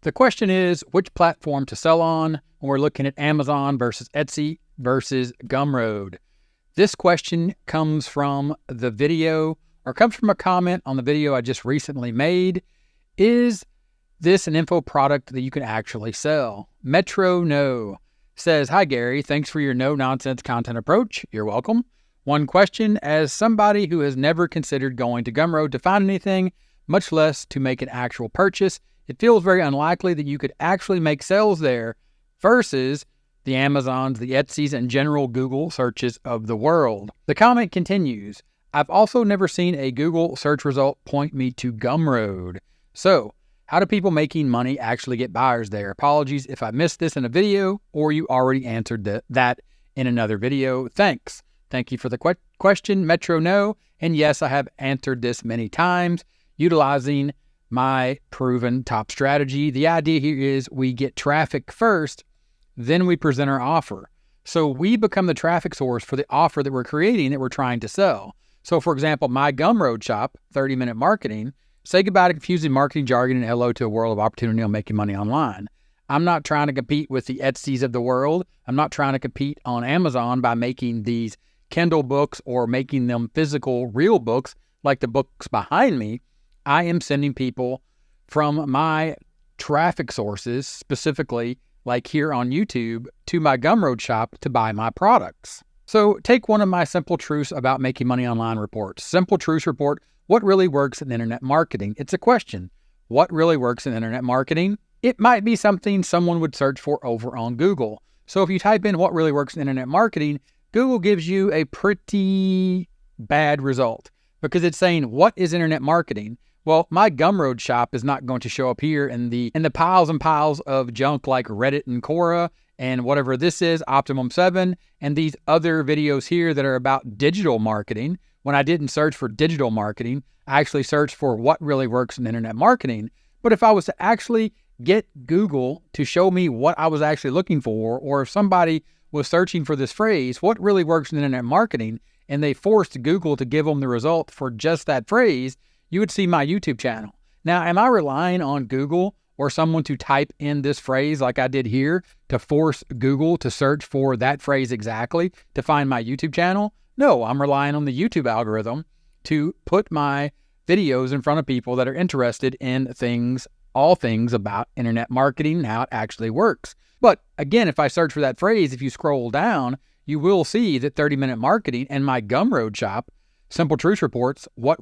The question is which platform to sell on when we're looking at Amazon versus Etsy versus Gumroad. This question comes from the video, or comes from a comment on the video I just recently made. Is this an info product that you can actually sell? Metro No says, "Hi Gary, thanks for your no-nonsense content approach." You're welcome. One question: as somebody who has never considered going to Gumroad to find anything, much less to make an actual purchase, it feels very unlikely that you could actually make sales there versus the Amazons, the Etsys, and general Google searches of the world. The comment continues, "I've also never seen a Google search result point me to Gumroad. So, how do people making money actually get buyers there? Apologies if I missed this in a video or you already answered that in another video. Thanks." Thank you for the question, Metro No. And yes, I have answered this many times utilizing my proven top strategy. The idea here is we get traffic first, then we present our offer. So we become the traffic source for the offer that we're creating, that we're trying to sell. So for example, my Gumroad shop, 30-minute marketing, say goodbye to confusing marketing jargon and hello to a world of opportunity on making money online. I'm not trying to compete with the Etsys of the world. I'm not trying to compete on Amazon by making these Kindle books or making them physical, real books like the books behind me. I am sending people from my traffic sources, specifically like here on YouTube, to my Gumroad shop to buy my products. So take one of my simple truths about making money online reports. Simple truths report, what really works in internet marketing? It's a question. What really works in internet marketing? It might be something someone would search for over on Google. So if you type in what really works in internet marketing, Google gives you a pretty bad result because it's saying, what is internet marketing? Well, my Gumroad shop is not going to show up here in the piles and piles of junk like Reddit and Quora and whatever this is, Optimum 7, and these other videos here that are about digital marketing. When I didn't search for digital marketing, I actually searched for what really works in internet marketing. But if I was to actually get Google to show me what I was actually looking for, or if somebody was searching for this phrase, what really works in internet marketing, and they forced Google to give them the result for just that phrase, you would see my YouTube channel. Now, am I relying on Google or someone to type in this phrase like I did here to force Google to search for that phrase exactly to find my YouTube channel? No, I'm relying on the YouTube algorithm to put my videos in front of people that are interested in things, all things about internet marketing and how it actually works. But again, if I search for that phrase, if you scroll down, you will see that 30-minute marketing and my Gumroad shop, Simple Truth Reports, what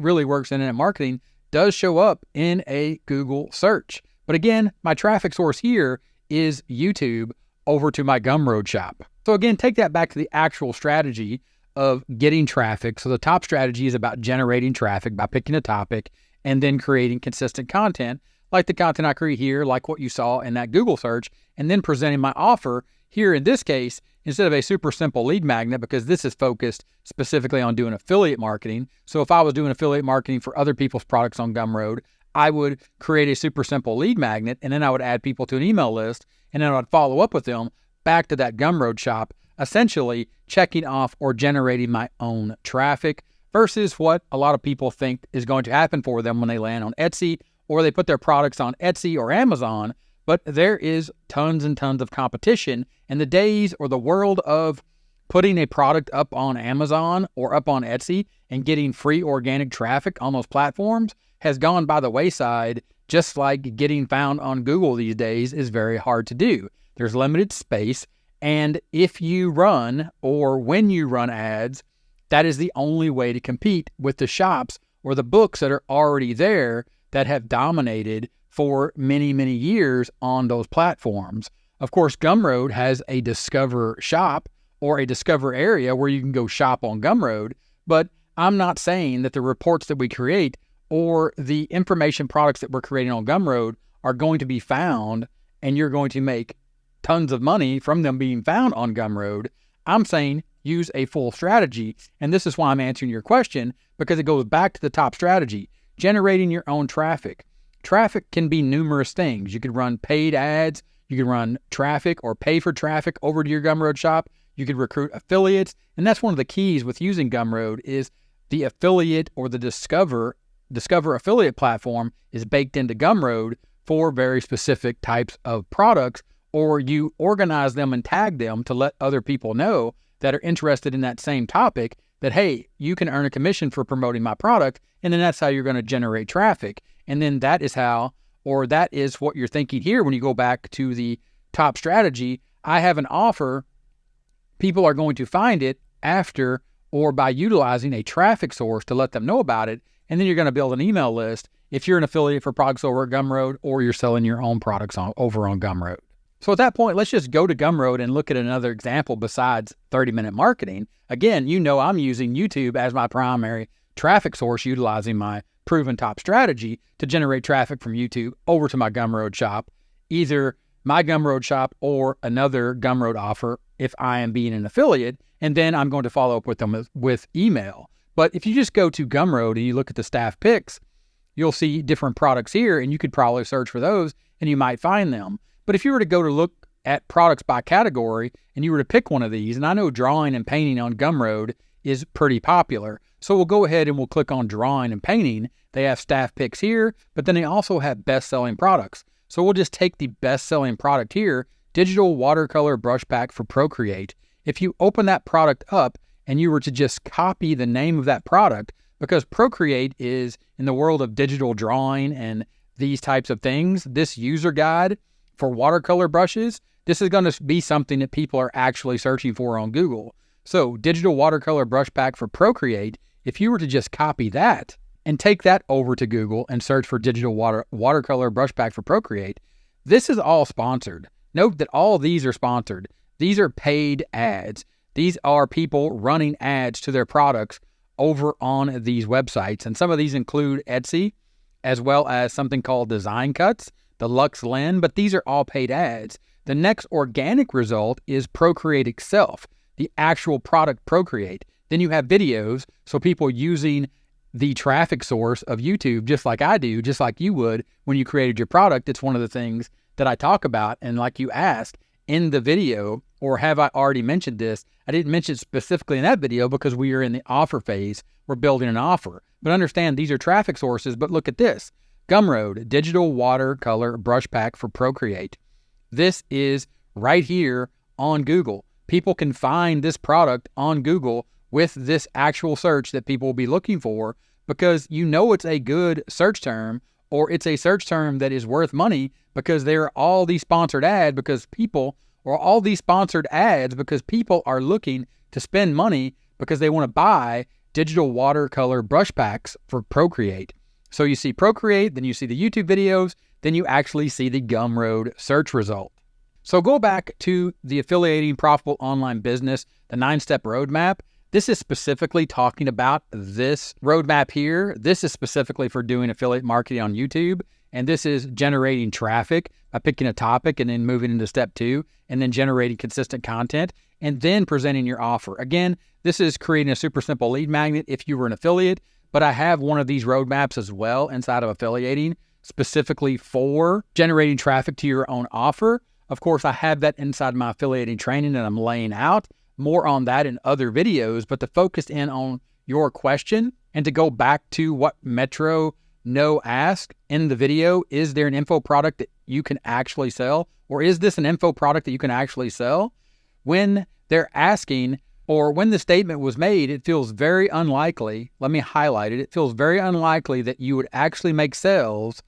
really works in internet marketing, does show up in a Google search. But again, my traffic source here is YouTube over to my Gumroad shop. So again, take that back to the actual strategy of getting traffic. So the top strategy is about generating traffic by picking a topic and then creating consistent content, like the content I create here, like what you saw in that Google search, and then presenting my offer here in this case, instead of a super simple lead magnet, because this is focused specifically on doing affiliate marketing. So if I was doing affiliate marketing for other people's products on Gumroad, I would create a super simple lead magnet, and then I would add people to an email list, and then I would follow up with them back to that Gumroad shop, essentially checking off or generating my own traffic versus what a lot of people think is going to happen for them when they land on Etsy or they put their products on Etsy or Amazon. But there is tons and tons of competition, and the days or the world of putting a product up on Amazon or up on Etsy and getting free organic traffic on those platforms has gone by the wayside, just like getting found on Google these days is very hard to do. There's limited space, and if you run or when you run ads, that is the only way to compete with the shops or the books that are already there that have dominated for many, many years on those platforms. Of course, Gumroad has a Discover shop or a Discover area where you can go shop on Gumroad, but I'm not saying that the reports that we create or the information products that we're creating on Gumroad are going to be found and you're going to make tons of money from them being found on Gumroad. I'm saying use a full strategy, and this is why I'm answering your question, because it goes back to the top strategy, generating your own traffic. Traffic can be numerous things. You could run paid ads, you could run traffic or pay for traffic over to your Gumroad shop, you could recruit affiliates, and that's one of the keys with using Gumroad is the affiliate or the Discover affiliate platform is baked into Gumroad for very specific types of products, or you organize them and tag them to let other people know that are interested in that same topic that, hey, you can earn a commission for promoting my product. And then that's how you're going to generate traffic. And then that is how, or that is what you're thinking here when you go back to the top strategy. I have an offer. People are going to find it after or by utilizing a traffic source to let them know about it. And then you're going to build an email list if you're an affiliate for products over at Gumroad, or you're selling your own products over on Gumroad. So at that point, let's just go to Gumroad and look at another example besides 30-minute marketing. Again, you know I'm using YouTube as my primary traffic source, utilizing my proven top strategy to generate traffic from YouTube over to my Gumroad shop, either my Gumroad shop or another Gumroad offer if I am being an affiliate, and then I'm going to follow up with them with email. But if you just go to Gumroad and you look at the staff picks, you'll see different products here, and you could probably search for those and you might find them. But if you were to go to look at products by category and you were to pick one of these, and I know drawing and painting on Gumroad is pretty popular, so we'll go ahead and we'll click on drawing and painting. They have staff picks here, but then they also have best-selling products. So we'll just take the best-selling product here, digital watercolor brush pack for Procreate. If you open that product up and you were to just copy the name of that product, because Procreate is in the world of digital drawing and these types of things, this user guide for watercolor brushes, this is going to be something that people are actually searching for on Google. So digital watercolor brush pack for Procreate, if you were to just copy that and take that over to Google and search for digital watercolor brush pack for Procreate, this is all sponsored. Note that all of these are sponsored. These are paid ads. These are people running ads to their products over on these websites. And some of these include Etsy, as well as something called Design Cuts, the Lux Len, but these are all paid ads. The next organic result is Procreate itself, the actual product Procreate. Then you have videos, so people using the traffic source of YouTube, just like I do, just like you would when you created your product. It's one of the things that I talk about. And like you asked in the video, or have I already mentioned this? I didn't mention it specifically in that video because we are in the offer phase. We're building an offer. But understand these are traffic sources. But look at this. Gumroad, digital watercolor brush pack for Procreate. This is right here on Google. People can find this product on Google with this actual search that people will be looking for, because you know it's a good search term, or it's a search term that is worth money, because there are all these sponsored ads because people are looking to spend money because they want to buy digital watercolor brush packs for Procreate. So you see Procreate, then you see the YouTube videos, then you actually see the Gumroad search result. So go back to the Affiliating Profitable Online Business, the 9-step roadmap. This is specifically talking about this roadmap here. This is specifically for doing affiliate marketing on YouTube. And this is generating traffic by picking a topic and then moving into step 2, and then generating consistent content and then presenting your offer. Again, this is creating a super simple lead magnet if you were an affiliate, but I have one of these roadmaps as well inside of affiliating, specifically for generating traffic to your own offer. Of course, I have that inside my affiliating training that I'm laying out. More on that in other videos, but to focus in on your question and to go back to what Metro No asked in the video, is there an info product that you can actually sell? Or is this an info product that you can actually sell? When they're asking, or when the statement was made, it feels very unlikely. Let me highlight it. It feels very unlikely that you would actually make sales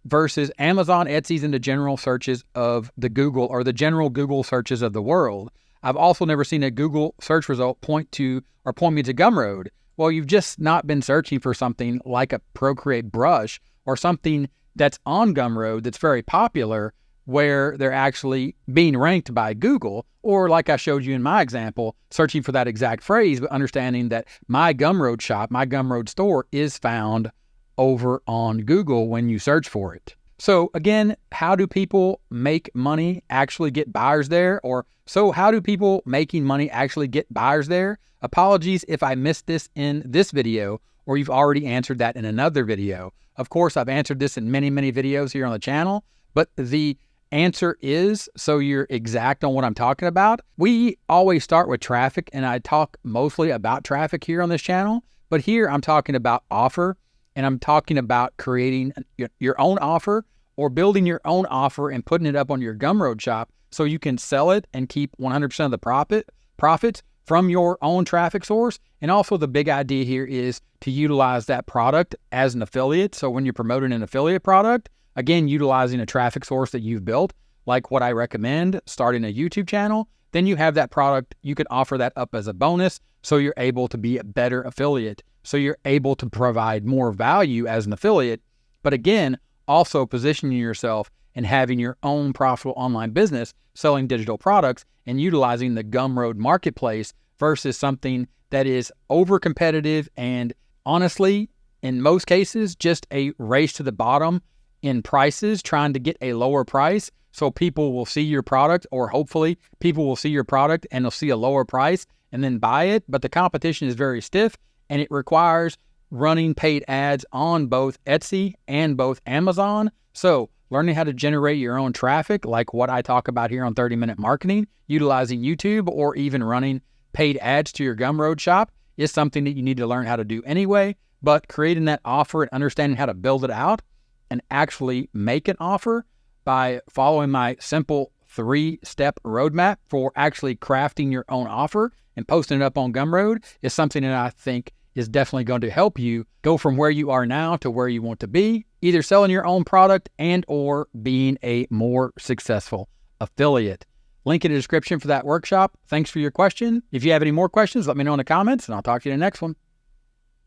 versus Amazon, Etsy's, and the general searches of the Google, or the general Google searches of the world. I've also never seen a Google search result point me to Gumroad. Well, you've just not been searching for something like a Procreate brush or something that's on Gumroad that's very popular, where they're actually being ranked by Google, or like I showed you in my example, searching for that exact phrase, but understanding that my Gumroad shop, my Gumroad store is found over on Google when you search for it. So again, how do people make money actually get buyers there? So how do people making money actually get buyers there? Apologies if I missed this in this video, or you've already answered that in another video. Of course, I've answered this in many, many videos here on the channel, but the answer is, so you're exact on what I'm talking about. We always start with traffic, and I talk mostly about traffic here on this channel, but here I'm talking about offer, and I'm talking about creating your own offer or building your own offer and putting it up on your Gumroad shop so you can sell it and keep 100% of the profits from your own traffic source. And also the big idea here is to utilize that product as an affiliate. So when you're promoting an affiliate product, again, utilizing a traffic source that you've built, like what I recommend, starting a YouTube channel, then you have that product, you can offer that up as a bonus so you're able to be a better affiliate. So you're able to provide more value as an affiliate, but again, also positioning yourself and having your own profitable online business, selling digital products and utilizing the Gumroad marketplace versus something that is over competitive and honestly, in most cases, just a race to the bottom in prices, trying to get a lower price so people will see your product, or hopefully people will see your product and they'll see a lower price and then buy it. But the competition is very stiff and it requires running paid ads on both Etsy and both Amazon. So learning how to generate your own traffic, like what I talk about here on 30-Minute Marketing, utilizing YouTube or even running paid ads to your Gumroad shop is something that you need to learn how to do anyway. But creating that offer and understanding how to build it out and actually make an offer by following my simple 3-step roadmap for actually crafting your own offer and posting it up on Gumroad is something that I think is definitely going to help you go from where you are now to where you want to be, either selling your own product and or being a more successful affiliate. Link in the description for that workshop. Thanks for your question. If you have any more questions, let me know in the comments and I'll talk to you in the next one.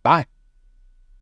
Bye.